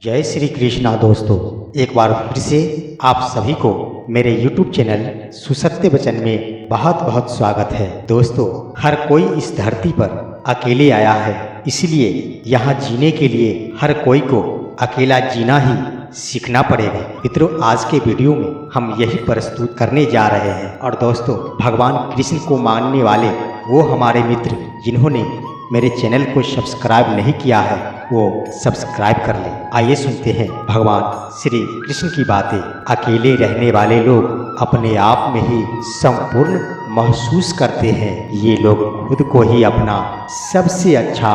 जय श्री कृष्णा दोस्तों, एक बार फिर से आप सभी को मेरे YouTube चैनल सुसत्य वचन में बहुत बहुत स्वागत है। दोस्तों, हर कोई इस धरती पर अकेले आया है, इसलिए यहाँ जीने के लिए हर कोई को अकेला जीना ही सीखना पड़ेगा। मित्रों, आज के वीडियो में हम यही प्रस्तुत करने जा रहे हैं। और दोस्तों, भगवान कृष्ण को मानने वाले वो हमारे मित्र जिन्होंने मेरे चैनल को सब्सक्राइब नहीं किया है, वो सब्सक्राइब कर ले। आइए सुनते हैं भगवान श्री कृष्ण की बातें। अकेले रहने वाले लोग अपने आप में ही संपूर्ण महसूस करते हैं। ये लोग खुद को ही अपना सबसे अच्छा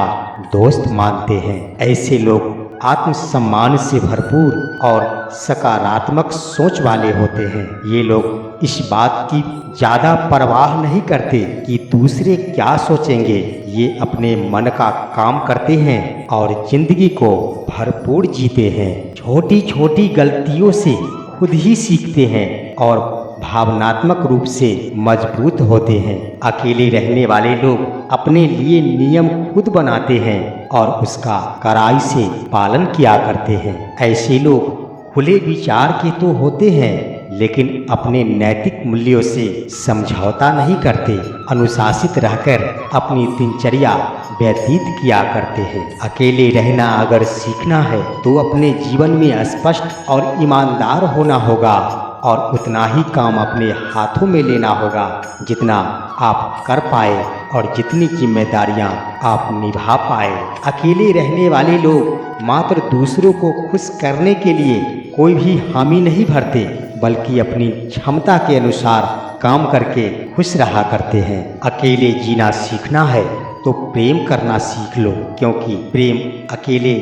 दोस्त मानते हैं। ऐसे लोग आत्मसम्मान से भरपूर और सकारात्मक सोच वाले होते हैं। ये लोग इस बात की ज़्यादा परवाह नहीं करते कि दूसरे क्या सोचेंगे। ये अपने मन का काम करते हैं और जिंदगी को भरपूर जीते हैं। छोटी छोटी गलतियों से खुद ही सीखते हैं और भावनात्मक रूप से मजबूत होते हैं। अकेले रहने वाले लोग अपने लिए नियम खुद बनाते हैं और उसका कड़ाई से पालन किया करते हैं। ऐसे लोग खुले विचार के तो होते हैं, लेकिन अपने नैतिक मूल्यों से समझौता नहीं करते। अनुशासित रहकर अपनी दिनचर्या व्यतीत किया करते हैं। अकेले रहना अगर सीखना है तो अपने जीवन में स्पष्ट और ईमानदार होना होगा और उतना ही काम अपने हाथों में लेना होगा जितना आप कर पाए और जितनी जिम्मेदारियां आप निभा पाए। अकेले रहने वाले लोग मात्र दूसरों को खुश करने के लिए कोई भी हामी नहीं भरते, बल्कि अपनी क्षमता के अनुसार काम करके खुश रहा करते हैं। अकेले जीना सीखना है तो प्रेम करना सीख लो, क्योंकि प्रेम अकेले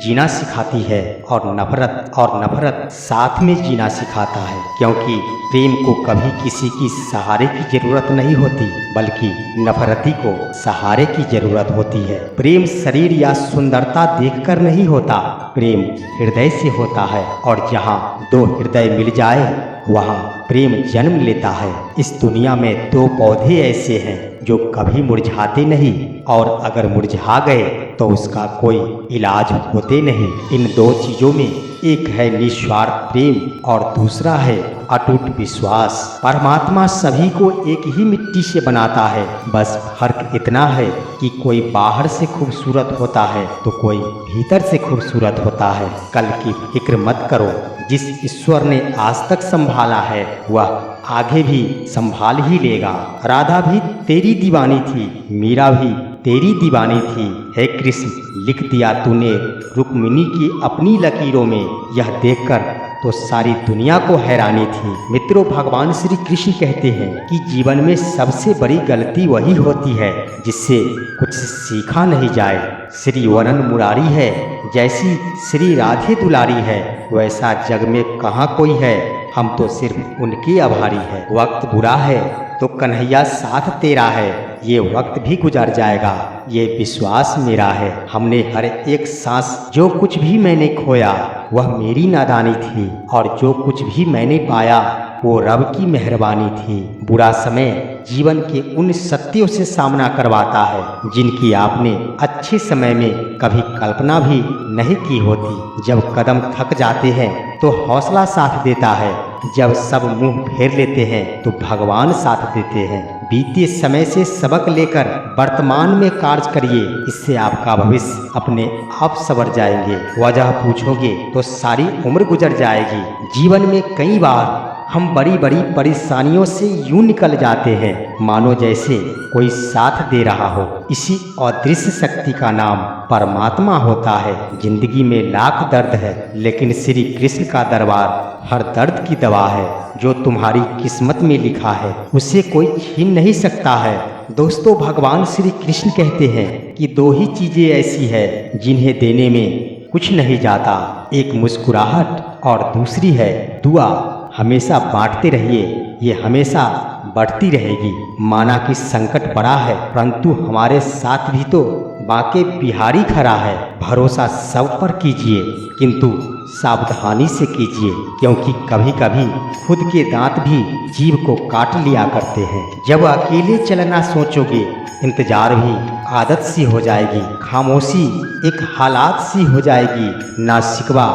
जीना सिखाती है और नफरत साथ में जीना सिखाता है। क्योंकि प्रेम को कभी किसी की सहारे की जरूरत नहीं होती, बल्कि नफरती को सहारे की जरूरत होती है। प्रेम शरीर या सुंदरता देखकर नहीं होता, प्रेम हृदय से होता है। और जहाँ दो हृदय मिल जाए वहाँ प्रेम जन्म लेता है। इस दुनिया में दो पौधे ऐसे हैं जो कभी मुरझाते नहीं, और अगर मुरझा गए तो उसका कोई इलाज होते नहीं। इन दो चीजों में एक है निस्वार्थ प्रेम और दूसरा है अटूट विश्वास। परमात्मा सभी को एक ही मिट्टी से बनाता है, बस फर्क इतना है कि कोई बाहर से खूबसूरत होता है तो कोई भीतर से खूबसूरत होता है। कल की फिक्र मत करो, जिस ईश्वर ने आज तक संभाला है वह आगे भी संभाल ही लेगा। राधा भी तेरी दीवानी थी, मीरा भी तेरी दीवानी थी। हे कृष्ण, लिख दिया तूने रुक्मिणी की अपनी लकीरों में, यह देखकर तो सारी दुनिया को हैरानी थी। मित्रों, भगवान श्री कृष्ण कहते हैं कि जीवन में सबसे बड़ी गलती वही होती है जिससे कुछ सीखा नहीं जाए। श्री वरन मुरारी है, जैसी श्री राधे दुलारी है, वैसा जग में कहाँ कोई है, हम तो सिर्फ उनके आभारी है। वक्त बुरा है तो कन्हैया साथ तेरा है, ये वक्त भी गुजर जाएगा, ये विश्वास मेरा है। हमने हर एक सांस, जो कुछ भी मैंने खोया वह मेरी नादानी थी, और जो कुछ भी मैंने पाया वो रब की मेहरबानी थी। बुरा समय जीवन के उन सत्यों से सामना करवाता है जिनकी आपने अच्छे समय में कभी कल्पना भी नहीं की होती। जब कदम थक जाते हैं तो हौसला साथ देता है, जब सब मुंह फेर लेते हैं तो भगवान साथ देते हैं। बीते समय से सबक लेकर वर्तमान में कार्य करिए, इससे आपका भविष्य अपने आप संवर जाएंगे। वजह पूछोगे तो सारी उम्र गुजर जाएगी। जीवन में कई बार हम बड़ी बड़ी परेशानियों से यूं निकल जाते हैं मानो जैसे कोई साथ दे रहा हो। इसी अदृश्य शक्ति का नाम परमात्मा होता है। जिंदगी में लाख दर्द है, लेकिन श्री कृष्ण का दरबार हर दर्द की दवा है। जो तुम्हारी किस्मत में लिखा है उसे कोई छीन नहीं सकता है। दोस्तों, भगवान श्री कृष्ण कहते हैं कि दो ही चीजें ऐसी है जिन्हें देने में कुछ नहीं जाता, एक मुस्कुराहट और दूसरी है दुआ। हमेशा बांटते रहिए, ये हमेशा बढ़ती रहेगी। माना कि संकट बड़ा है, परंतु हमारे साथ भी तो बांके बिहारी खड़ा है। भरोसा सब पर कीजिए, किंतु सावधानी से कीजिए, क्योंकि कभी कभी खुद के दांत भी जीभ को काट लिया करते हैं। जब अकेले चलना सोचोगे, इंतजार भी आदत सी हो जाएगी, खामोशी एक हालात सी हो जाएगी, ना शिकवा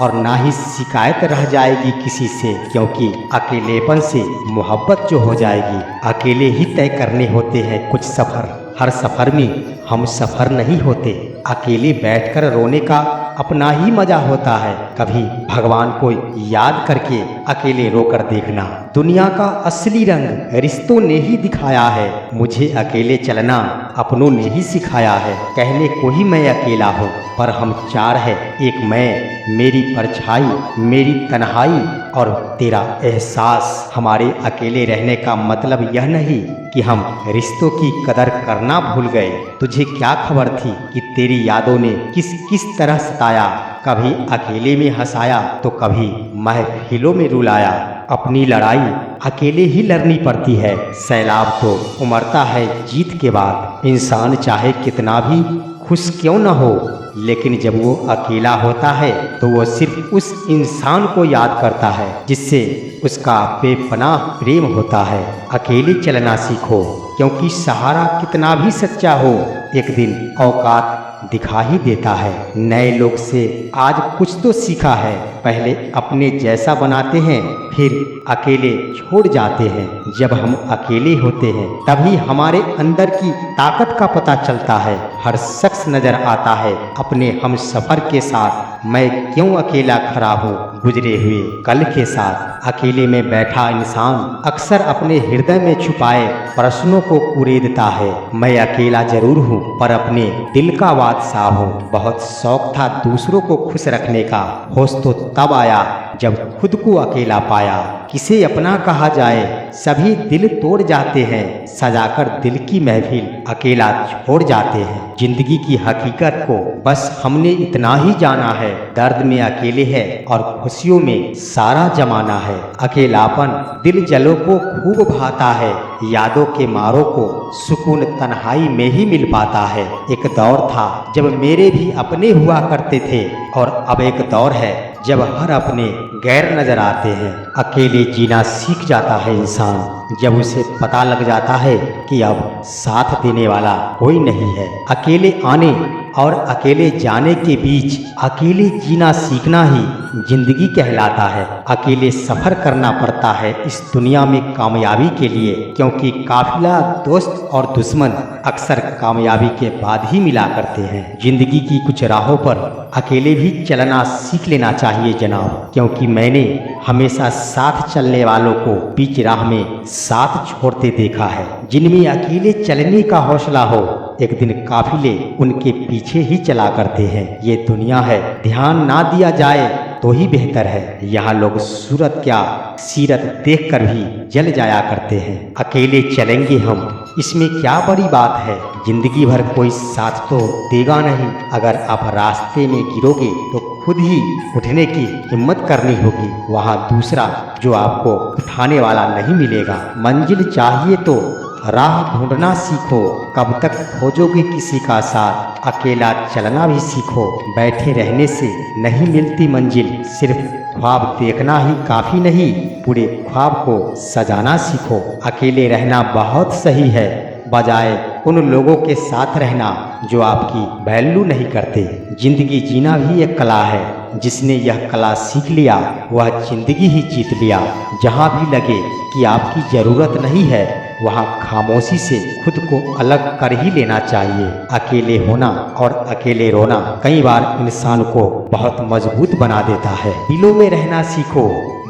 और ना ही शिकायत रह जाएगी किसी से, क्योंकि अकेलेपन से मोहब्बत जो हो जाएगी। अकेले ही तय करने होते हैं कुछ सफ़र, हर सफ़र में हम सफ़र नहीं होते। अकेले बैठकर रोने का अपना ही मजा होता है। कभी भगवान को याद करके अकेले रोकर देखना। दुनिया का असली रंग रिश्तों ने ही दिखाया है, मुझे अकेले चलना अपनों ने ही सिखाया है। कहने को ही मैं अकेला हूँ, पर हम चार है, एक मैं, मेरी परछाई, मेरी तन्हाई और तेरा एहसास। हमारे अकेले रहने का मतलब यह नहीं कि हम रिश्तों की कदर करना भूल गए। तुझे क्या खबर थी कि तेरी यादों ने किस किस तरह सताया, कभी अकेले में हंसाया तो कभी महफिलों में रुलाया। अपनी लड़ाई अकेले ही लड़नी पड़ती है, सैलाब तो उमड़ता है जीत के बाद। इंसान चाहे कितना भी खुश क्यों न हो, लेकिन जब वो अकेला होता है तो वो सिर्फ उस इंसान को याद करता है जिससे उसका बेपनाह प्रेम होता है। अकेले चलना सीखो, क्योंकि सहारा कितना भी सच्चा हो, एक दिन औकात दिखा ही देता है। नए लोग से आज कुछ तो सीखा है, पहले अपने जैसा बनाते हैं, फिर अकेले छोड़ जाते हैं। जब हम अकेले होते हैं तभी हमारे अंदर की ताकत का पता चलता है। हर शख्स नजर आता है अपने हम सफर के साथ। मैं क्यों अकेला खड़ा हूँ गुजरे हुए कल के साथ। अकेले में बैठा इंसान अक्सर अपने हृदय में छुपाए प्रश्नों को कुरेदता है। मैं अकेला जरूर हूँ, पर अपने दिल का बादशाह हूँ। बहुत शौक था दूसरों को खुश रखने का, होश तो तब आया जब खुद को अकेला पाया। किसे अपना कहा जाए, सभी दिल तोड़ जाते हैं, सजाकर दिल की महफिल अकेला छोड़ जाते हैं। जिंदगी की हकीकत को बस हमने इतना ही जाना है, दर्द में अकेले है और खुशियों में सारा जमाना है। अकेलापन दिल जलों को खूब भाता है, यादों के मारों को सुकून तन्हाई में ही मिल पाता है। एक दौर था जब मेरे भी अपने हुआ करते थे, और अब एक दौर है जब हर अपने गैर नजर आते हैं। अकेले जीना सीख जाता है इंसान जब उसे पता लग जाता है कि अब साथ देने वाला कोई नहीं है। अकेले आने और अकेले जाने के बीच अकेले जीना सीखना ही जिंदगी कहलाता है। अकेले सफर करना पड़ता है इस दुनिया में कामयाबी के लिए, क्योंकि काफिला दोस्त और दुश्मन अक्सर कामयाबी के बाद ही मिला करते हैं। जिंदगी की कुछ राहों पर अकेले भी चलना सीख लेना चाहिए जनाब, क्योंकि मैंने हमेशा साथ चलने वालों को बीच राह में साथ छोड़ते देखा है। जिनमें अकेले चलने का हौसला हो, एक दिन काफिले उनके पीछे ही चला करते हैं। ये दुनिया है, ध्यान ना दिया जाए तो ही बेहतर है। यहाँ लोग सूरत क्या सीरत देखकर भी जल जाया करते हैं। अकेले चलेंगे हम, इसमें क्या बड़ी बात है। जिंदगी भर कोई साथ तो देगा नहीं। अगर आप रास्ते में गिरोगे तो खुद ही उठने की हिम्मत करनी होगी, वहाँ दूसरा जो आपको उठाने वाला नहीं मिलेगा। मंजिल चाहिए तो राह ढूंढना सीखो, कब तक खोजोगे किसी का साथ। अकेला चलना भी सीखो, बैठे रहने से नहीं मिलती मंजिल। सिर्फ ख्वाब देखना ही काफी नहीं, पूरे ख्वाब को सजाना सीखो। अकेले रहना बहुत सही है, बजाय उन लोगों के साथ रहना जो आपकी वैल्यू नहीं करते। जिंदगी जीना भी एक कला है, जिसने यह कला सीख लिया वह जिंदगी ही जीत लिया। जहाँ भी लगे कि आपकी जरूरत नहीं है, वहाँ खामोशी से खुद को अलग कर ही लेना चाहिए। अकेले होना और अकेले रोना कई बार इंसान को बहुत मजबूत बना देता है। दिलों में रहना सीखो,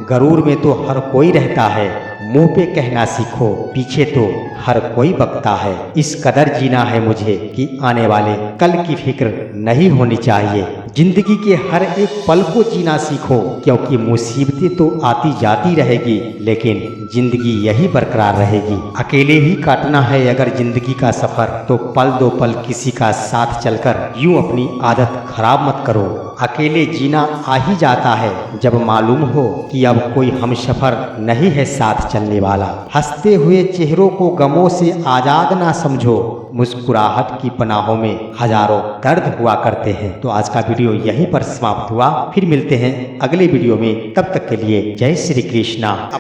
गरूर में तो हर कोई रहता है। मुंह पे कहना सीखो, पीछे तो हर कोई बकता है। इस कदर जीना है मुझे कि आने वाले कल की फिक्र नहीं होनी चाहिए। जिंदगी के हर एक पल को जीना सीखो, क्योंकि मुसीबतें तो आती जाती रहेगी लेकिन जिंदगी यही बरकरार रहेगी। अकेले ही काटना है अगर जिंदगी का सफर, तो पल दो पल किसी का साथ चलकर यूं अपनी आदत खराब मत करो। अकेले जीना आ ही जाता है जब मालूम हो कि अब कोई हमसफर नहीं है साथ चलने वाला। हंसते हुए चेहरों को गमों से आजाद ना समझो, मुस्कुराहट की पनाहों में हजारों दर्द हुआ करते हैं। तो आज का वीडियो यहीं पर समाप्त हुआ, फिर मिलते हैं अगले वीडियो में। तब तक के लिए जय श्री कृष्णा।